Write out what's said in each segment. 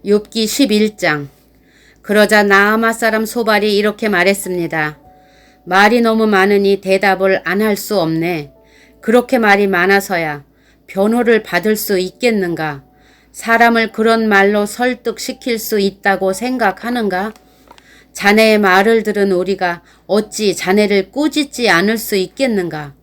욥기 11장. 그러자 나아마 사람 소발이 이렇게 말했습니다. 말이 너무 많으니 대답을 안 할 수 없네. 그렇게 말이 많아서야 변호를 받을 수 있겠는가? 사람을 그런 말로 설득시킬 수 있다고 생각하는가? 자네의 말을 들은 우리가 어찌 자네를 꾸짖지 않을 수 있겠는가?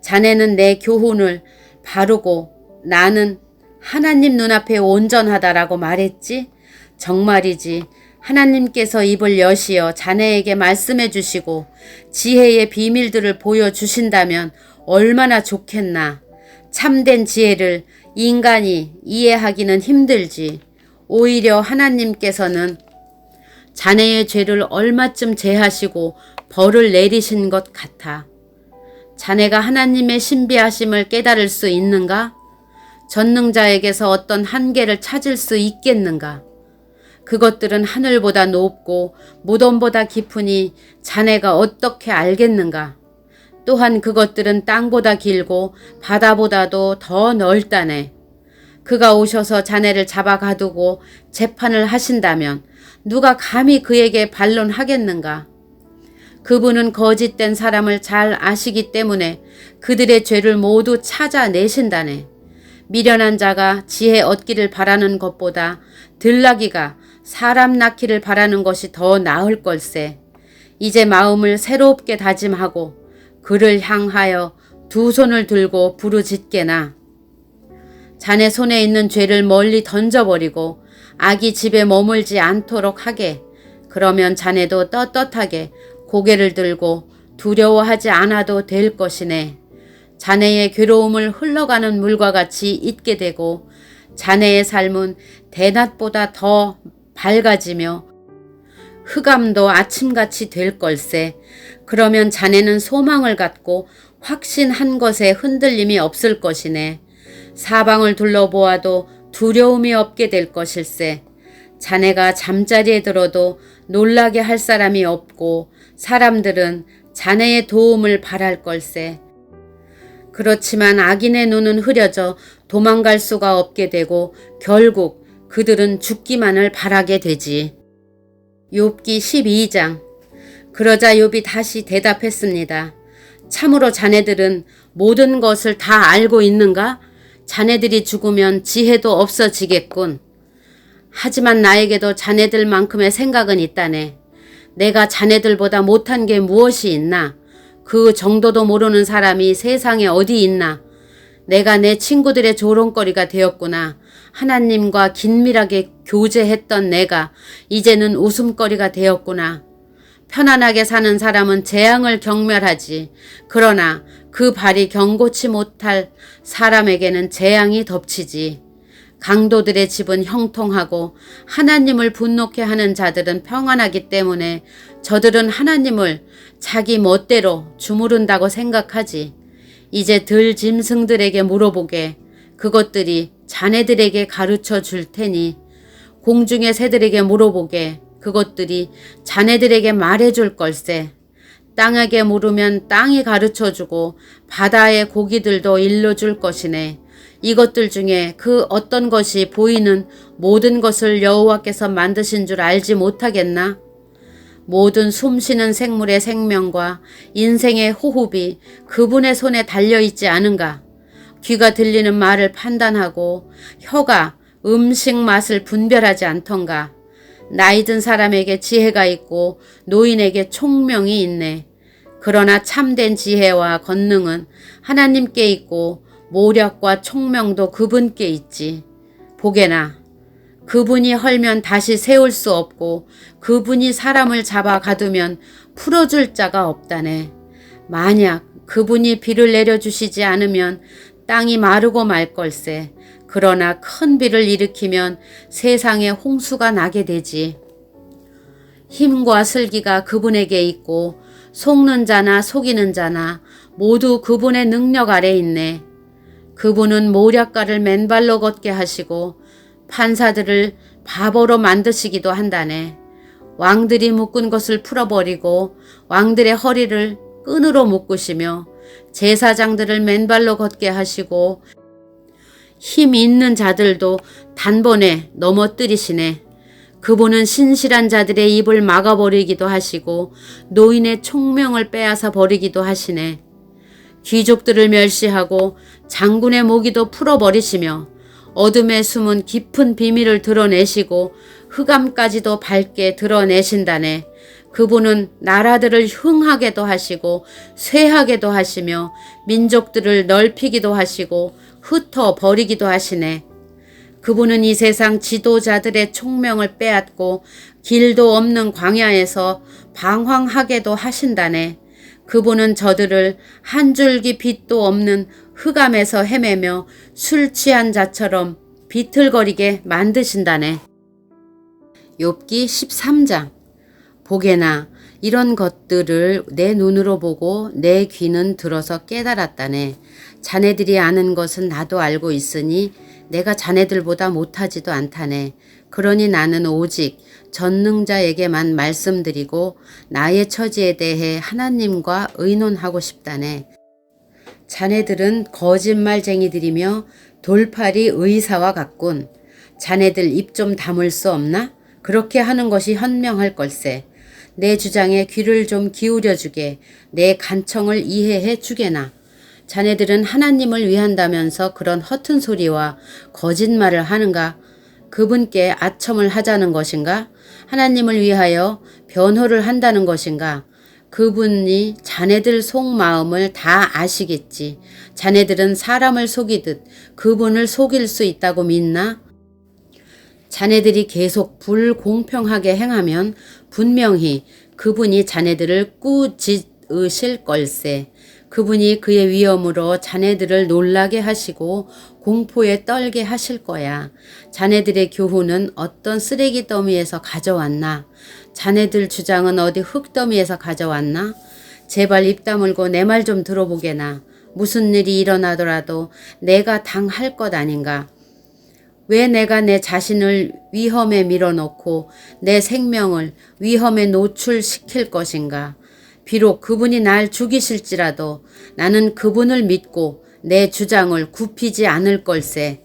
자네는 내 교훈을 바르고 나는 하나님 눈앞에 온전하다라고 말했지? 정말이지. 하나님께서 입을 여시어 자네에게 말씀해 주시고 지혜의 비밀들을 보여주신다면 얼마나 좋겠나. 참된 지혜를 인간이 이해하기는 힘들지. 오히려 하나님께서는 자네의 죄를 얼마쯤 제하시고 벌을 내리신 것 같아. 자네가 하나님의 신비하심을 깨달을 수 있는가? 전능자에게서 어떤 한계를 찾을 수 있겠는가? 그것들은 하늘보다 높고 무덤보다 깊으니 자네가 어떻게 알겠는가? 또한 그것들은 땅보다 길고 바다보다도 더 넓다네. 그가 오셔서 자네를 잡아 가두고 재판을 하신다면 누가 감히 그에게 반론하겠는가? 그분은 거짓된 사람을 잘 아시기 때문에 그들의 죄를 모두 찾아내신다네. 미련한 자가 지혜 얻기를 바라는 것보다 들나귀가 사람 낳기를 바라는 것이 더 나을 걸세. 이제 마음을 새롭게 다짐하고 그를 향하여 두 손을 들고 부르짖게나. 자네 손에 있는 죄를 멀리 던져버리고 악이 집에 머물지 않도록 하게. 그러면 자네도 떳떳하게 고개를 들고 두려워하지 않아도 될 것이네. 자네의 괴로움을 흘러가는 물과 같이 잊게 되고 자네의 삶은 대낮보다 더 밝아지며 흑암도 아침같이 될 걸세. 그러면 자네는 소망을 갖고 확신한 것에 흔들림이 없을 것이네. 사방을 둘러보아도 두려움이 없게 될 것일세. 자네가 잠자리에 들어도 놀라게 할 사람이 없고 사람들은 자네의 도움을 바랄 걸세. 그렇지만 악인의 눈은 흐려져 도망갈 수가 없게 되고 결국 그들은 죽기만을 바라게 되지. 욥기 12장. 그러자 욥이 다시 대답했습니다. 참으로 자네들은 모든 것을 다 알고 있는가? 자네들이 죽으면 지혜도 없어지겠군. 하지만 나에게도 자네들만큼의 생각은 있다네. 내가 자네들보다 못한 게 무엇이 있나? 그 정도도 모르는 사람이 세상에 어디 있나? 내가 내 친구들의 조롱거리가 되었구나. 하나님과 긴밀하게 교제했던 내가 이제는 웃음거리가 되었구나. 편안하게 사는 사람은 재앙을 경멸하지. 그러나 그 발이 경고치 못할 사람에게는 재앙이 덮치지. 강도들의 집은 형통하고 하나님을 분노케 하는 자들은 평안하기 때문에 저들은 하나님을 자기 멋대로 주무른다고 생각하지. 이제 들 짐승들에게 물어보게. 그것들이 자네들에게 가르쳐 줄 테니 공중의 새들에게 물어보게. 그것들이 자네들에게 말해 줄 걸세. 땅에게 물으면 땅이 가르쳐 주고 바다의 고기들도 일러줄 것이네. 이것들 중에 그 어떤 것이 보이는 모든 것을 여호와께서 만드신 줄 알지 못하겠나? 모든 숨쉬는 생물의 생명과 인생의 호흡이 그분의 손에 달려있지 않은가? 귀가 들리는 말을 판단하고 혀가 음식 맛을 분별하지 않던가? 나이든 사람에게 지혜가 있고 노인에게 총명이 있네. 그러나 참된 지혜와 권능은 하나님께 있고 모략과 총명도 그분께 있지. 보게나. 그분이 헐면 다시 세울 수 없고 그분이 사람을 잡아 가두면 풀어줄 자가 없다네. 만약 그분이 비를 내려주시지 않으면 땅이 마르고 말 걸세. 그러나 큰 비를 일으키면 세상에 홍수가 나게 되지. 힘과 슬기가 그분에게 있고 속는 자나 속이는 자나 모두 그분의 능력 아래 있네. 그분은 모략가를 맨발로 걷게 하시고 판사들을 바보로 만드시기도 한다네. 왕들이 묶은 것을 풀어버리고 왕들의 허리를 끈으로 묶으시며 제사장들을 맨발로 걷게 하시고 힘 있는 자들도 단번에 넘어뜨리시네. 그분은 신실한 자들의 입을 막아버리기도 하시고 노인의 총명을 빼앗아 버리기도 하시네. 귀족들을 멸시하고 장군의 모기도 풀어버리시며 어둠에 숨은 깊은 비밀을 드러내시고 흑암까지도 밝게 드러내신다네. 그분은 나라들을 흥하게도 하시고 쇠하게도 하시며 민족들을 넓히기도 하시고 흩어버리기도 하시네. 그분은 이 세상 지도자들의 총명을 빼앗고 길도 없는 광야에서 방황하게도 하신다네. 그분은 저들을 한 줄기 빛도 없는 흑암에서 헤매며 술 취한 자처럼 비틀거리게 만드신다네. 욥기 13장. 보게나 이런 것들을 내 눈으로 보고 내 귀는 들어서 깨달았다네. 자네들이 아는 것은 나도 알고 있으니 내가 자네들보다 못하지도 않다네. 그러니 나는 오직 전능자에게만 말씀드리고 나의 처지에 대해 하나님과 의논하고 싶다네. 자네들은 거짓말쟁이들이며 돌팔이 의사와 같군. 자네들 입 좀 다물 수 없나? 그렇게 하는 것이 현명할 걸세. 내 주장에 귀를 좀 기울여 주게. 내 간청을 이해해 주게나. 자네들은 하나님을 위한다면서 그런 허튼 소리와 거짓말을 하는가? 그분께 아첨을 하자는 것인가? 하나님을 위하여 변호를 한다는 것인가? 그분이 자네들 속마음을 다 아시겠지. 자네들은 사람을 속이듯 그분을 속일 수 있다고 믿나? 자네들이 계속 불공평하게 행하면 분명히 그분이 자네들을 꾸짖으실 걸세. 그분이 그의 위엄으로 자네들을 놀라게 하시고 공포에 떨게 하실 거야. 자네들의 교훈은 어떤 쓰레기 더미에서 가져왔나? 자네들 주장은 어디 흙더미에서 가져왔나? 제발 입 다물고 내 말 좀 들어보게나. 무슨 일이 일어나더라도 내가 당할 것 아닌가? 왜 내가 내 자신을 위험에 밀어넣고 내 생명을 위험에 노출시킬 것인가? 비록 그분이 날 죽이실지라도 나는 그분을 믿고 내 주장을 굽히지 않을 걸세.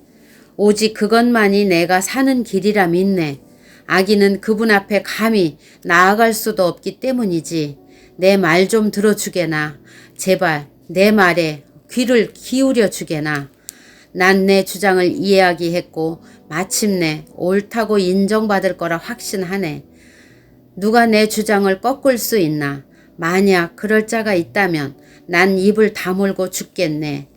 오직 그것만이 내가 사는 길이라 믿네. 악인은 그분 앞에 감히 나아갈 수도 없기 때문이지. 내 말 좀 들어주게나. 제발 내 말에 귀를 기울여 주게나. 난 내 주장을 이해하기 했고 마침내 옳다고 인정받을 거라 확신하네. 누가 내 주장을 꺾을 수 있나? 만약 그럴 자가 있다면 난 입을 다물고 죽겠네.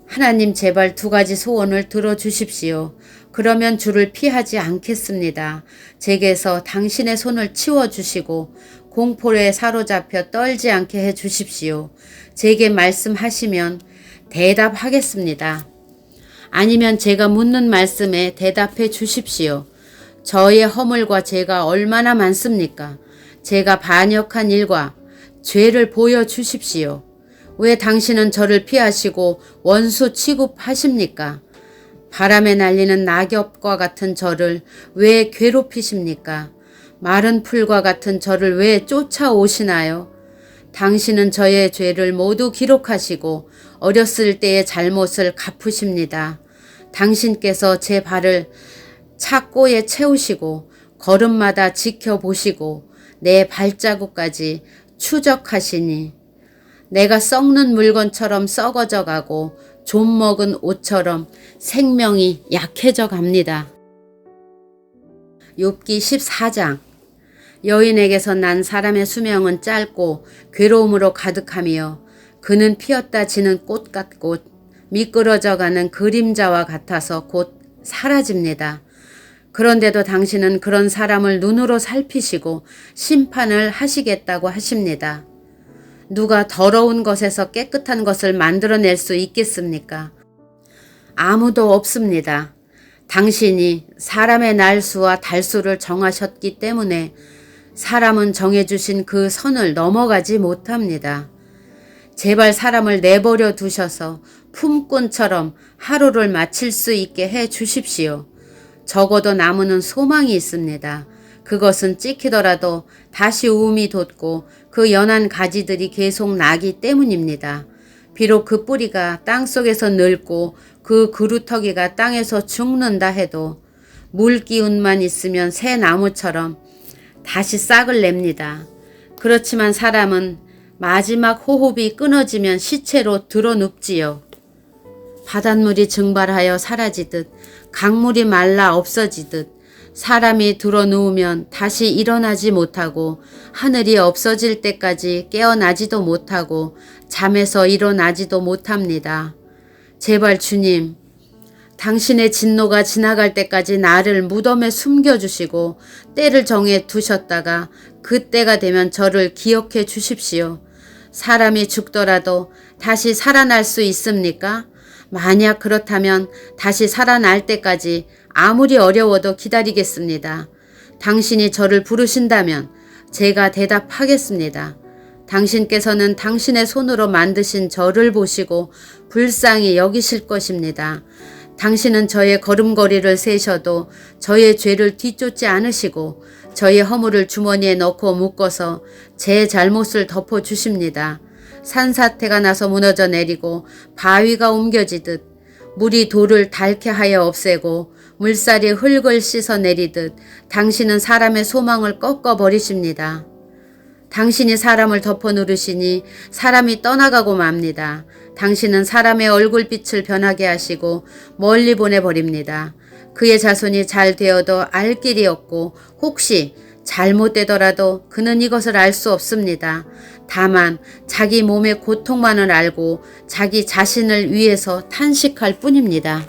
하나님 제발 2가지 소원을 들어주십시오. 그러면 주를 피하지 않겠습니다. 제게서 당신의 손을 치워주시고 공포에 사로잡혀 떨지 않게 해주십시오. 제게 말씀하시면 대답하겠습니다. 아니면 제가 묻는 말씀에 대답해 주십시오. 저의 허물과 죄가 얼마나 많습니까? 제가 반역한 일과 죄를 보여주십시오. 왜 당신은 저를 피하시고 원수 취급하십니까? 바람에 날리는 낙엽과 같은 저를 왜 괴롭히십니까? 마른 풀과 같은 저를 왜 쫓아오시나요? 당신은 저의 죄를 모두 기록하시고 어렸을 때의 잘못을 갚으십니다. 당신께서 제 발을 착고에 채우시고 걸음마다 지켜보시고 내 발자국까지 추적하시니 내가 썩는 물건처럼 썩어져 가고 좀 먹은 옷처럼 생명이 약해져 갑니다. 욥기 14장. 여인에게서 난 사람의 수명은 짧고 괴로움으로 가득하며 그는 피었다 지는 꽃 같고 미끄러져 가는 그림자와 같아서 곧 사라집니다. 그런데도 당신은 그런 사람을 눈으로 살피시고 심판을 하시겠다고 하십니다. 누가 더러운 것에서 깨끗한 것을 만들어낼 수 있겠습니까? 아무도 없습니다. 당신이 사람의 날수와 달수를 정하셨기 때문에 사람은 정해주신 그 선을 넘어가지 못합니다. 제발 사람을 내버려 두셔서 품꾼처럼 하루를 마칠 수 있게 해 주십시오. 적어도 나무는 소망이 있습니다. 그것은 찍히더라도 다시 우음이 돋고 그 연한 가지들이 계속 나기 때문입니다. 비록 그 뿌리가 땅속에서 늙고 그 그루터기가 땅에서 죽는다 해도 물 기운만 있으면 새 나무처럼 다시 싹을 냅니다. 그렇지만 사람은 마지막 호흡이 끊어지면 시체로 드러눕지요. 바닷물이 증발하여 사라지듯 강물이 말라 없어지듯 사람이 드러누우면 다시 일어나지 못하고 하늘이 없어질 때까지 깨어나지도 못하고 잠에서 일어나지도 못합니다. 제발 주님, 당신의 진노가 지나갈 때까지 나를 무덤에 숨겨주시고 때를 정해 두셨다가 그 때가 되면 저를 기억해 주십시오. 사람이 죽더라도 다시 살아날 수 있습니까? 만약 그렇다면 다시 살아날 때까지 아무리 어려워도 기다리겠습니다. 당신이 저를 부르신다면 제가 대답하겠습니다. 당신께서는 당신의 손으로 만드신 저를 보시고 불쌍히 여기실 것입니다. 당신은 저의 걸음걸이를 세셔도 저의 죄를 뒤쫓지 않으시고 저의 허물을 주머니에 넣고 묶어서 제 잘못을 덮어주십니다. 산사태가 나서 무너져 내리고 바위가 옮겨지듯 물이 돌을 닳게 하여 없애고 물살이 흙을 씻어 내리듯 당신은 사람의 소망을 꺾어버리십니다. 당신이 사람을 덮어 누르시니 사람이 떠나가고 맙니다. 당신은 사람의 얼굴빛을 변하게 하시고 멀리 보내버립니다. 그의 자손이 잘 되어도 알 길이 없고 혹시 잘못되더라도 그는 이것을 알 수 없습니다. 다만 자기 몸의 고통만을 알고 자기 자신을 위해서 탄식할 뿐입니다.